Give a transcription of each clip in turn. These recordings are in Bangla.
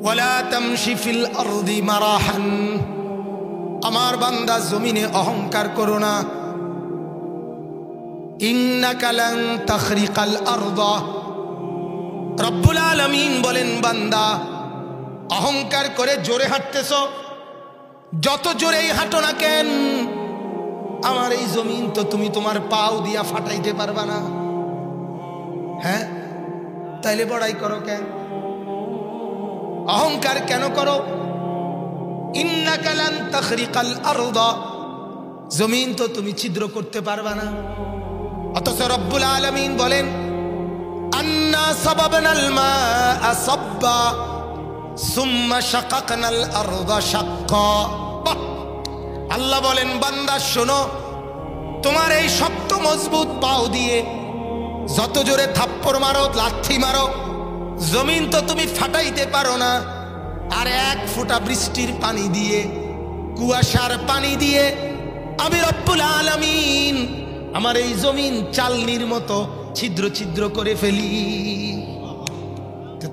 ওয়ালা তামশি ফিল আরদি মারাহান, আমার বান্দা জমিনে অহংকার করো না। ইন্নাকা লান তাখরিকাল আরদা, রব্বুল আলামিন বলেন বান্দা অহংকার করে জোরে হাঁটতেছ, যত জোরেই হাঁটো না কেন আমার এই জমিন তো তুমি তোমার পাও দিয়া ফাটাইতে পারবা না। হ্যাঁ, তাইলে বড়াই করো কেন, অহংকার কেন করো? ইন্নাকা লান তাখরিকাল আরদা, জমিন তো তুমি ছিদ্র করতে পারবা না। অথচ রব্বুল আলামিন বলেন আন্না সাবাবনাল মাআ সাব্বা সুম্মা শাকাকনাল আরদা শাক্কা। আল্লাহ বলেন বান্দা শোনো, তোমার এই শক্ত মজবুত পাও দিয়ে যত জোরে থাপ্পড় মারো লাথি মারো জমিন তো তুমি ফাটাইতে পারো না। আর এক ফোঁটা বৃষ্টির পানি দিয়ে, কুয়াশার পানি দিয়ে আমি রব্বুল আলামিন আমার এই জমিন চালনির মতো ছিদ্র ছিদ্র করে ফেলি।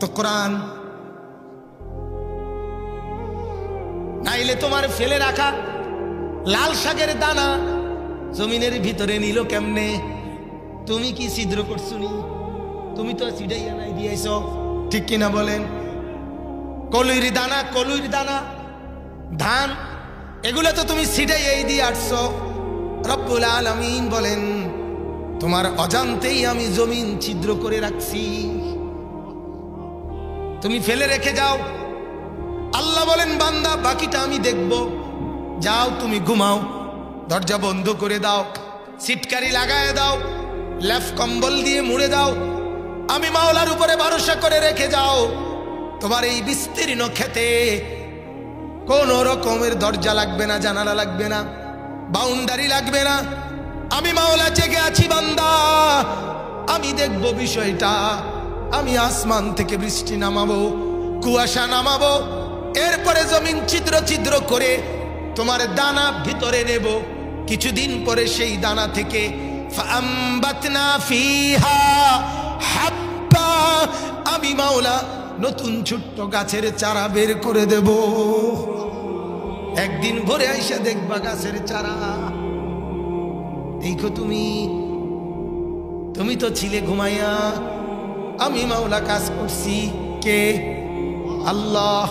তো কোরআন, নাইলে তোমার ফেলে রাখা লাল শাকের দানা জমিনের ভিতরে নিল কেমনে? তুমি কি ছিদ্র করছো নি? তুমি তো ছিটাইয়া নাই দিয়েছ, ঠিক কিনা বলেন? কলুইর দানা ধান এগুলো তো তুমি ছিটাইয়াই দিয়ে আসছো। রব্বুল আলামিন বলেন তোমার অজান্তেই আমি জমিন ছিদ্র করে রাখছি, তুমি ফেলে রেখে যাও। আল্লাহ বলেন বান্দা বাকিটা আমি দেখব, যাও তুমি ঘুমাও, দরজা বন্ধ করে দাও, সিটকারি লাগায় দাও, লেফ কম্বল দিয়ে মুড়ে দাও, আমি মাওলার উপরে ভরসা করে রেখে যাও। তোমার এই বিস্তীর্ণ খেতে কোন রকমের দরজা লাগবে না, জানালা লাগবে না, বাউন্ডারি লাগবে না। আমি মাওলা জেগে আছি বান্দা, আমি দেখব বিষয়টা। আমি আসমান থেকে বৃষ্টি নামাবো, কুয়াশা নামাবো, এরপরে জমিন ছিদ্র ছিদ্র করে তোমার দানা ভিতরে নেব। কিছুদিন পরে সেই দানা থেকে ফাআমবাতনা ফিহা হাব্বা, আমি মাওলা নতুন ছোট্ট গাছের চারা বের করে দেব। একদিন ভরে আইসা দেখবা গাছের চারা। দেখো তুমি তো ছিলে ঘুমাইয়া, আমি মাওলা কাজ করছি। কে? আল্লাহ।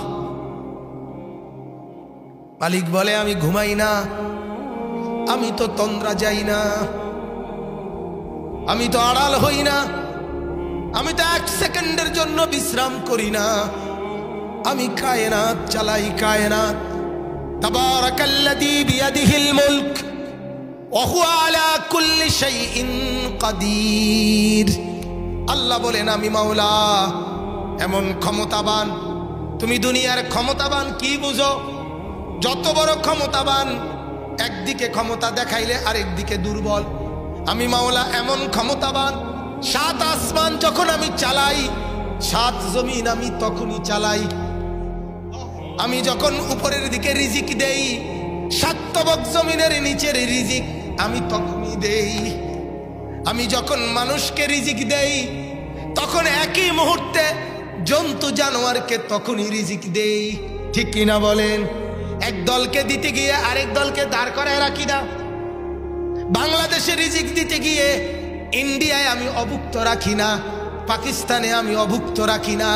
মালিক বলে আমি ঘুমাই না, আমি তো তন্দ্রা যাই না, আমি তো আড়াল হই না, আমি তো এক সেকেন্ডের জন্য বিশ্রাম করি না, আমি কায়নাত চালাই, কায়নাত। তাবারাকাল্লাযী বিয়াদিহিল মুলক ওয়া হুয়া আলা কুল্লি শাইইন কাদির। আল্লাহ বলেন আমি মাওলা এমন ক্ষমতাবান। তুমি দুনিয়ার ক্ষমতাবান কি বুঝো? যত বড় ক্ষমতাবান, একদিকে ক্ষমতা দেখাইলে আরেক দিকে দুর্বল। আমি মাওলা এমন ক্ষমতাবান, সাত আসমান যখন আমি চালাই, সাত জমিন আমি তখনই চালাই। আমি যখন উপরের দিকে রিজিক দেই, সাত তবক জমিনের নিচের রিজিক আমি তখনই দেই। আমি যখন মানুষকে রিজিক দেই, তখন একই মুহূর্তে জন্তু জানোয়ারকে তখনই রিজিক দেই, ঠিক কিনা বলেন? এক দলকে দিতে গিয়ে আরেক দলকে দাঁড় করায় রাখি না। বাংলাদেশে রিজিক দিতে গিয়ে ইন্ডিয়ায় আমি অভুক্ত রাখি না, পাকিস্তানে আমি অভুক্ত রাখি না।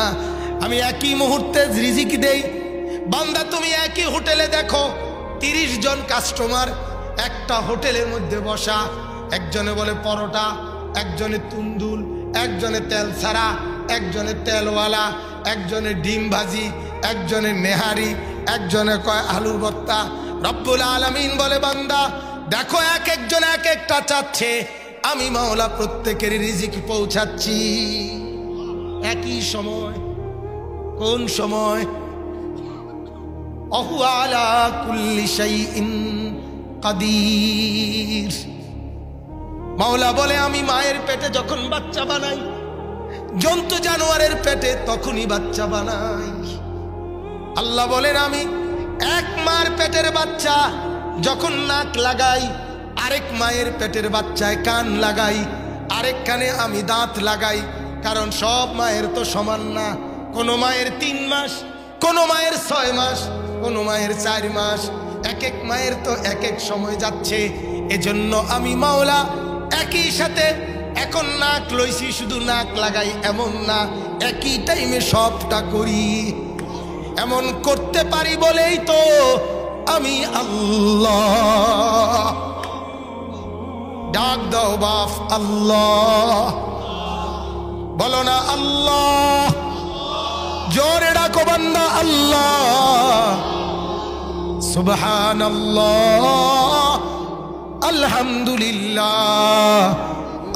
আমি একই মুহূর্তে রিজিক দেই। বান্দা তুমি একই হোটেলে দেখো 30 জন কাস্টমার একটা হোটেলের মধ্যে বসা, একজনে বলে পরোটা, একজনে তুন্দুল, একজনে তেল ছাড়া, একজনে তেলওয়ালা, একজনে ডিম ভাজি, একজনে নেহারি, একজনে কয় আলুর ভর্তা। রব্বুল আলামিন বলে বান্দা দেখো এক একজন এক একটা চাচ্ছে, আমি মাওলা প্রত্যেকের রিজিক পৌঁছাচ্ছি একই সময়। কোন সময়? ওয়া হুয়া আলা কুল্লি শাইইন কাদির। মাওলা বলে আমি মায়ের পেটে যখন বাচ্চা বানাই, জন্তু জানোয়ারের পেটে তখনই বাচ্চা বানাই। আল্লাহ বলেন আমি এক মার পেটের বাচ্চা যখন নাক লাগাই, আরেক মায়ের পেটের বাচ্চায় কান লাগাই, আরেক কানে আমি দাঁত লাগাই। কারণ সব মায়ের তো সমান না। কোনো মায়ের 3 মাস, কোন মায়ের 6 মাস, কোন মায়ের 4 মাস, এক এক মায়ের তো এক এক সময় যাচ্ছে। এজন্য আমি মাওলা একই সাথে এখন নাক লইছি, শুধু নাক লাগাই এমন না, একই টাইমে সবটা করি। এমন করতে পারি বলেই তো আমি আল্লাহ। ডাক দাও বাপ আল্লাহ, বলো না আল্লাহ, জোরে ডাকো বান্দা আল্লাহ। সুবহানাল্লাহ, আলহামদুলিল্লাহ,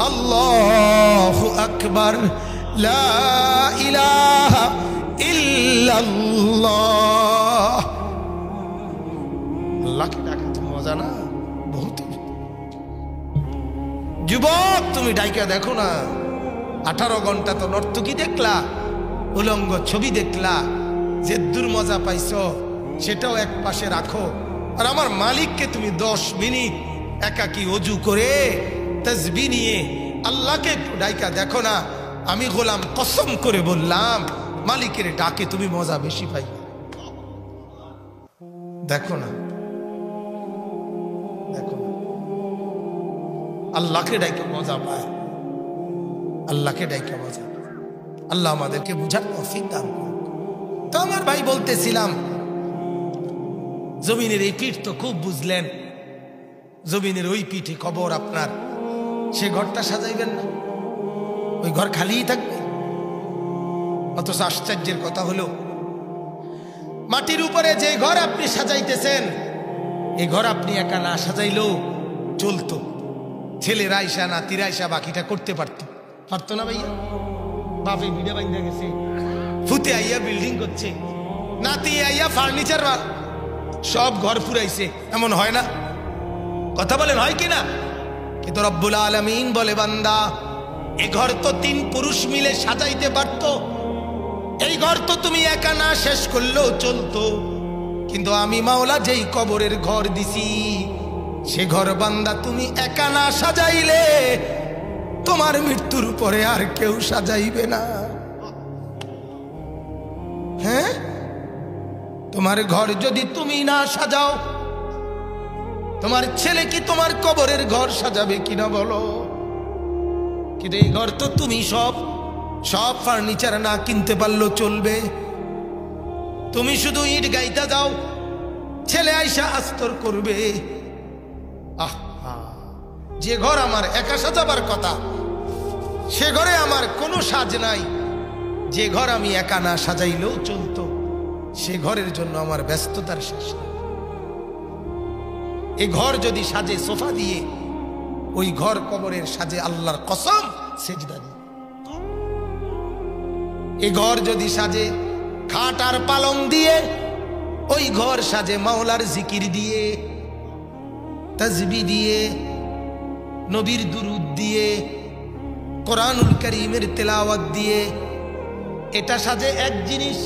আল্লাহু আকবার, লা ইলাহা ইল্লাল্লাহ। আল্লাহকে ডাকা তো মজা না, বহুত। যুবক তুমি ডাইকা দেখো না, 18 ঘন্টা তো নর্তকী দেখলা, উলঙ্গ ছবি দেখলা, যে দূর মজা পাইছো সেটাও এক পাশে রাখো। আর আমার মালিককে তুমি 10 মিনিট একাকি ওযু করে তাসবিহ নিয়ে আল্লাহকে একটু ডাইকা দেখো না। আমি গোলাম কসম করে বললাম, মালিকের ডাকে তুমি মজা বেশি পাই। দেখো না, দেখো না, আল্লাহকে ডাইকা মজা পায়, আল্লাহকে ডাইকা মজা। আল্লাহ আমাদেরকে বুঝার তৌফিক দান করুন। তো আমার ভাই বলতেছিলাম, জমিনের এই পিঠ তো খুব বুঝলেন, জমিনের ওই পিঠে কবর আপনার, সে ঘরটা সাজাইবেন না, ওই ঘর খালিই থাকবে। অথচ আশ্চর্যের কথা হলো, মাটির উপরে যে ঘর আপনি সাজাইতেছেন, এই ঘর আপনি একা না সাজাইলেও চলতো। ছেলেরা আইসা, নাতিরা আইসা বাকিটা করতে পারতো না ভাইয়া? বাপে ভিড়ে বাইন্ধা গেছে, ফুতে আইয়া বিল্ডিং করছে, নাতি আইয়া ফার্নিচার, সব ঘর পুরাইছে, এমন হয় না? কথা বলেন হয় কিনা? কিন্তু রব্বুল আলামিন বলে, বান্দা এ ঘর তো 3 পুরুষ মিলে সাজাইতে পারতো, এই ঘর তো তুমি একা না শেষ করলেও চলতো। কিন্তু আমি মাওলা যেই কবরের ঘর দিছি, সে ঘর বান্দা তুমি একা না সাজাইলে তোমার মৃত্যুর পরে আর কেউ সাজাইবে না। হ্যাঁ, তোমার ঘর যদি তুমি না সাজাও, তোমার ছেলে কি তোমার কবরের ঘর সাজাবে কিনা বলো? কিন্তু এই ঘর তো তুমি সব ফার্নিচার না কিনতে পারলেও চলবে। তুমি শুধু ইট গাইতা যাও, ছেলে আইসা আস্তর করবে। যে ঘর আমার একা সাজাবার কথা, সে ঘরে আমার কোনো সাজ নাই। যে ঘর আমি একা না সাজাইলেও চলতো, সে ঘরের জন্য আমার ব্যস্ততার শেষ নেই। এই ঘর যদি সাজে সোফা দিয়ে, ওই ঘর কবরের সাজে আল্লাহর কসম সেজদা দিয়ে। এই ঘর যদি সাজে খাট আর পালং দিয়ে, ওই ঘর সাজে মাওলার জিকির দিয়ে, তাসবিহ দিয়ে, নবীর দুরুদ দিয়ে, কোরআনুল কারীমের তেলাওয়াত দিয়ে। এটা সাজে এক জিনিস,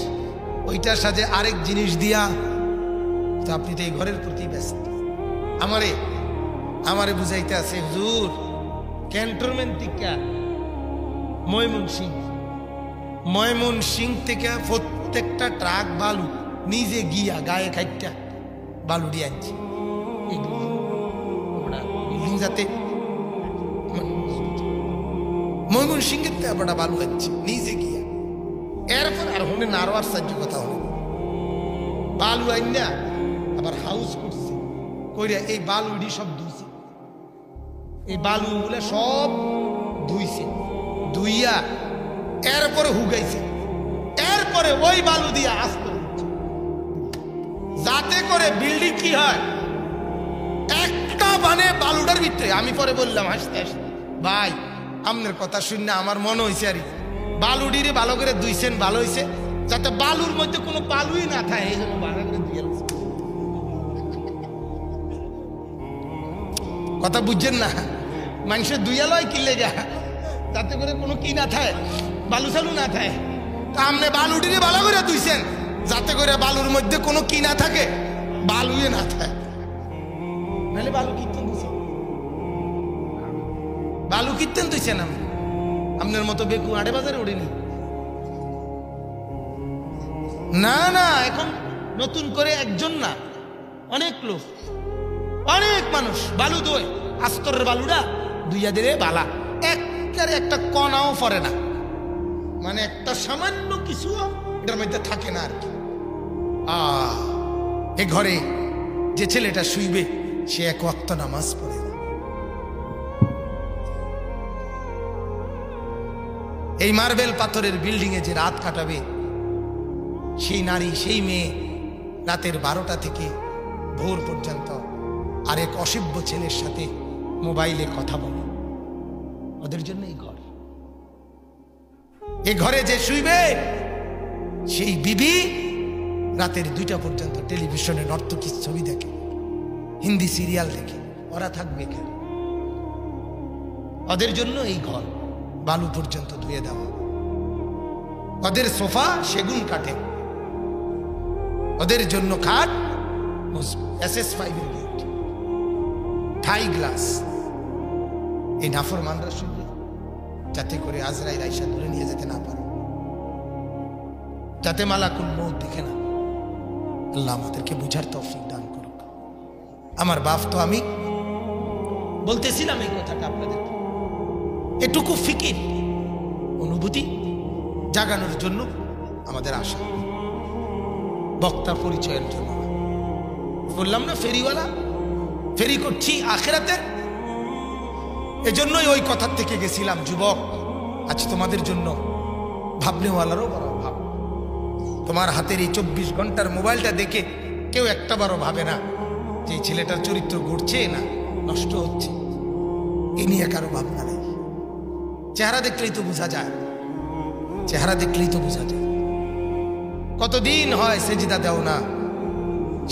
ওইটা সাজে আরেক জিনিস দিয়া। তো আপনি তো এই ঘরের প্রতি ব্যস্ত। আমারে বুঝাইতে আছে, হুজুর ক্যান্টনমেন্ট থেকে ময়মনসিংহ থেকে প্রত্যেকটা ট্রাক বালু নিজে গিয়া গায়ে খাইটা বালু দিয়ে আনছে, বিল্ডিং যাতে ময়মনসিংহের থেকে আমরা বালু আনছে নিজে গিয়া। এরপর আর হনে নারোয়ার সাহায্য কথা হলো, বালু আইনা আবার হাউস করছে, কইরা এই বালুডি সব ধুইছে, এই বালুগুলা সব ধুইছে, ধুইয়া এরপরে হুগাইছে, এরপরে ওই বালু দিয়ে আস্তে যাতে করে বিল্ডিং কি হয় একটা মানে বালুটার ভিতরে। আমি পরে বললাম হাসতে হাসতে, ভাই আপনার কথা শুনে আমার মনে হয়েছে আর বালুডিরে ভালো করে ধুইছেন, ভালো হয়েছে, যাতে বালুর মধ্যে কোনো বালুই না থাকে, এই জন্য ভালো করে ধুয়ে। কথা বুঝছেন না? মানুষের দুইয়ালয় কিনলে যা, যাতে করে কোনো কি না থাকে, বালু চালু না থাকে। তা আপনি বালুটিরে ভালো করে ধুইছেন, যাতে করে বালুর মধ্যে কোনো কি না থাকে, বালুয়ে না থাকে। নাহলে বালু কীর্তন দিচ্ছেন, বালু কীর্তন দিচ্ছেন। আমি আপনার মতো বেকু আড়ে বাজারে উড়িনি। না না, এখন নতুন করে একজন না, অনেক লোক, অনেক মানুষ বালু দোয়, আস্তরের বালুটা দুইয়া দিলে বালা একবারে একটা কণাও পড়ে না, মানে একটা সামান্য কিছু এটার মধ্যে থাকে না আর কি। এ ঘরে যে ছেলেটা শুইবে সে এক ওয়াক্ত নামাজ পড়ে না। এই মার্বেল পাথরের বিল্ডিং এ যে রাত কাটাবে সেই নারী, সেই মেয়ে রাতের 12টা থেকে ভোর পর্যন্ত আরেক অসভ্য ছেলের সাথে মোবাইলে কথা বলে, ওদের জন্য এই ঘর। এই ঘরে যে শুইবে সেই বিবি রাতের 2টা পর্যন্ত টেলিভিশনে নর্তকীর ছবি দেখে, হিন্দি সিরিয়াল দেখে, ওরা থাকবে এখানে। ওদের জন্য এই ঘর বালু পর্যন্ত ধুয়ে দেওয়া। ওদের সোফা সেগুন কাঠে, ওদের জন্য খাট SS5 এর গেট, থাই গ্লাস। এই নাফরমানরা শুনবে যাতে করে আজরাইল আইসা ধরে নিয়ে যেতে না পারে, যাতে মালাকুল মউত দেখে না। আল্লাহ আমাদেরকে বুঝার তৌফিক দান করুক। আমার বাপ তো, আমি বলতেছিলাম এই কথাটা আপনাদেরকে, এটুকু ফিকির অনুভূতি জাগানোর জন্য আমাদের আশা, বক্তা পরিচয়ের জন্য। বললাম না ফেরিওয়ালা, ফেরি করছি আখিরাতের, এজন্যই ওই কথার থেকে গেছিলাম। যুবক, আজ তোমাদের জন্য ভাবনেওয়ালারও বড় ভাব। তোমার হাতের এই 24 ঘন্টার মোবাইলটা দেখে কেউ একটাবারও ভাবে না যে ছেলেটার চরিত্র গড়ছে না নষ্ট হচ্ছে, এ নিয়ে কারো ভাবনা নেই। চেহারা দেখলেই তো বোঝা যায়, চেহারা দেখলেই তো বোঝা যায়। কতদিন হয় সেজদা দেও না,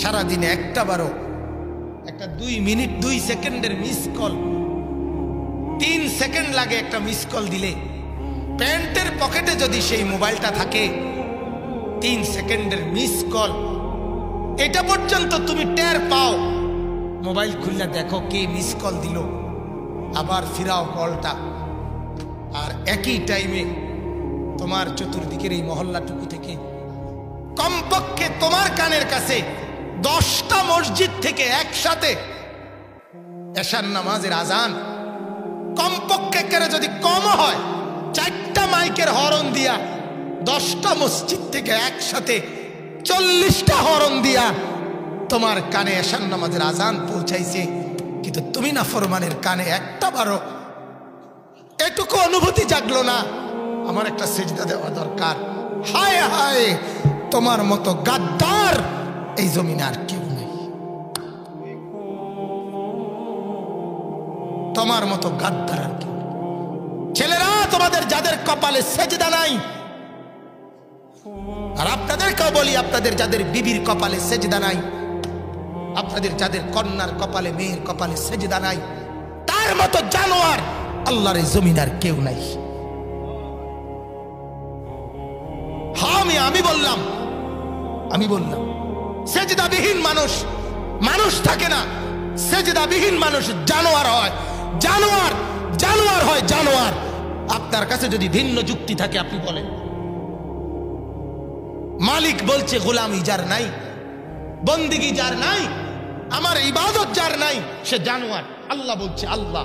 সারাদিনে একটাবারও একটা 2 মিনিট 2 সেকেন্ডের মিস কল, 3 সেকেন্ড লাগে একটা মিস কল দিলে। প্যান্টের পকেটে যদি সেই মোবাইলটা থাকে, 3 সেকেন্ডের মিস কল, এটা পর্যন্ত তুমি টের পাও। মোবাইল খুললে দেখো কে মিস কল দিল, আবার ফিরাও কলটা। আর একই টাইমে তোমার চতুর্দিকের এই মহল্লাটুকু থেকে কমপক্ষে তোমার কানের কাছে 10টা মসজিদ থেকে একসাথে এশার নামাজের আজান, কমপক্ষে করে যদি কম হয় 4টা মাইকের হরন দিয়া 10টা মসজিদ থেকে একসাথে 40টা হরন দিয়া তোমার কানে এশার নামাজের আজান পৌঁছাইছে, কিন্তু তুমি নাফরমানের কানে একটাবারও এটুকু অনুভূতি জাগলো না আমার একটা সেজদা দেওয়া দরকার। হায় হায়, তোমার মতো গাদ্দার এই জমিনে আর কেউ নেই, তোমার মতো গাদ্দার আর কেউ। ছেলেরা, তোমাদের যাদের কপালে সেজদা নাই, আর আপনাদেরকেও বলি, আপনাদের যাদের বিবির কপালে সেজদা নাই, আপনাদের যাদের কন্যার কপালে, মেয়ের কপালে সেজদা নাই, তার মতো জানোয়ার আল্লাহর এই জমিন আর কেউ নাই। আমি বললাম সেজদাবিহীন মানুষ মানুষ থাকে না, সেজদাবিহীন মানুষ জানোয়ার হয়, জানোয়ার হয়, জানোয়ার। আপনার কাছে যদি ভিন্ন যুক্তি থাকে আপনি বলেন। মালিক বলছে গোলামি যার নাই, বন্দিগি যার নাই, আমার ইবাদত যার নাই, সে জানোয়ার। আল্লাহ বলছে, আল্লাহ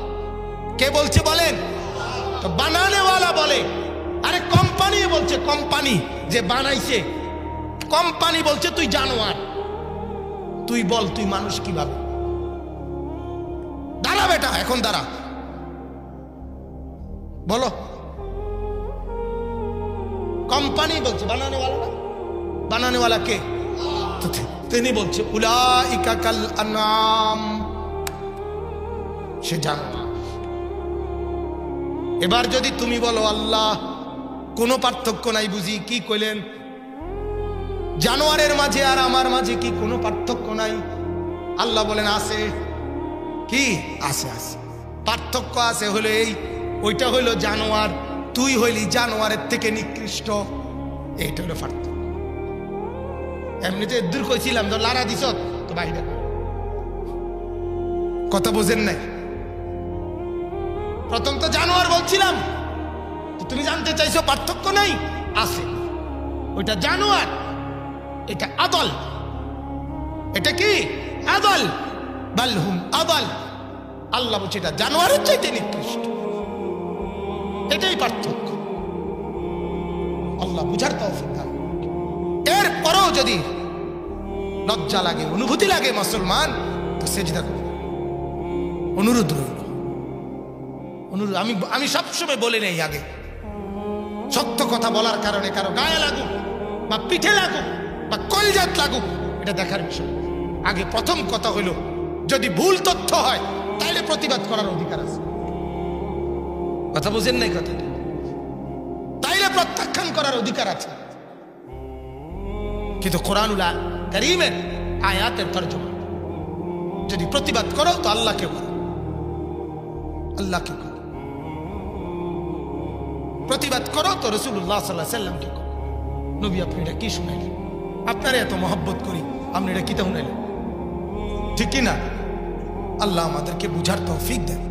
কে বলছে বলেন? তো বানানেওয়ালা বলে, আরে কোম্পানি বলছে, কোম্পানি যে বানাইছে কোম্পানি বলছে তুই জানোয়ার। তুই বল, তুই মানুষ কিভাবে? দাঁড়া বেটা, এখন দাঁড়া, বলো। কোম্পানি বলছে, বানানেওয়ালা না, বানানেওয়ালা কে? তিনি বলছে উলাইকা কাল আনআম, সে জানোয়ার। এবার যদি তুমি বলো আল্লাহ কোনো পার্থক্য নাই বুঝি, কি কইলেন? জানোয়ারের মাঝে আর আমার মাঝে কি কোনো পার্থক্য নাই? আল্লাহ বলেন আছে। কি আছে? আছে, পার্থক্য আছে। হলো এই, ওইটা হইল জানোয়ার, তুই হইলি জানোয়ারের থেকে নিকৃষ্ট, এইটা হলো পার্থক্য। এমনিতে দূর কইছিলাম তো লারা দিস তো বাইরে, কথা বোঝেন নাই। প্রথম তো জানোয়ার বলছিলাম, তুমি জানতে চাইছো পার্থক্য নাই? আছে, ওইটা জানোয়ার, এটা আদল। এটা কি আদল? বালহুম আদল। আল্লাহ বলছে এটা জানোয়ারের চাইতে নিকৃষ্ট। এটাই পার্থক্য। আল্লাহ বুঝার তৌফিক দান। এরপরেও যদি লজ্জা লাগে, অনুভূতি লাগে মুসলমান, তো সেজদা করো। অনুরোধ রইল, অনুরোধ। আমি সবসময় বলে নেই, আগে সত্য কথা বলার কারণে কারো গায়ে লাগুক বা পিঠে লাগুক বা কলজাত লাগুক, এটা দেখার বিষয়। আগে প্রথম কথা হইল, যদি ভুল তথ্য হয় তাহলে প্রতিবাদ করার অধিকার আছে। কথা বুঝেন নাই কথাটা? তাইলে প্রত্যাখ্যান করার অধিকার আছে। কিন্তু কোরআনুল কারীমের আয়াতের তরজমা, যদি প্রতিবাদ করো তো আল্লাহকে করো, আল্লাহকে করো। প্রতিবাদ করো তো রাসূলুল্লাহ সাল্লাল্লাহু আলাইহি ওয়াসাল্লামকে করো। নবী আপনি এটা কি শুনাইলেন? আপনারা এত মহব্বত করি, আপনি এটা কি তা শুনাইলেন? ঠিক কি না? আল্লাহ আমাদেরকে বুঝার তৌফিক দেন।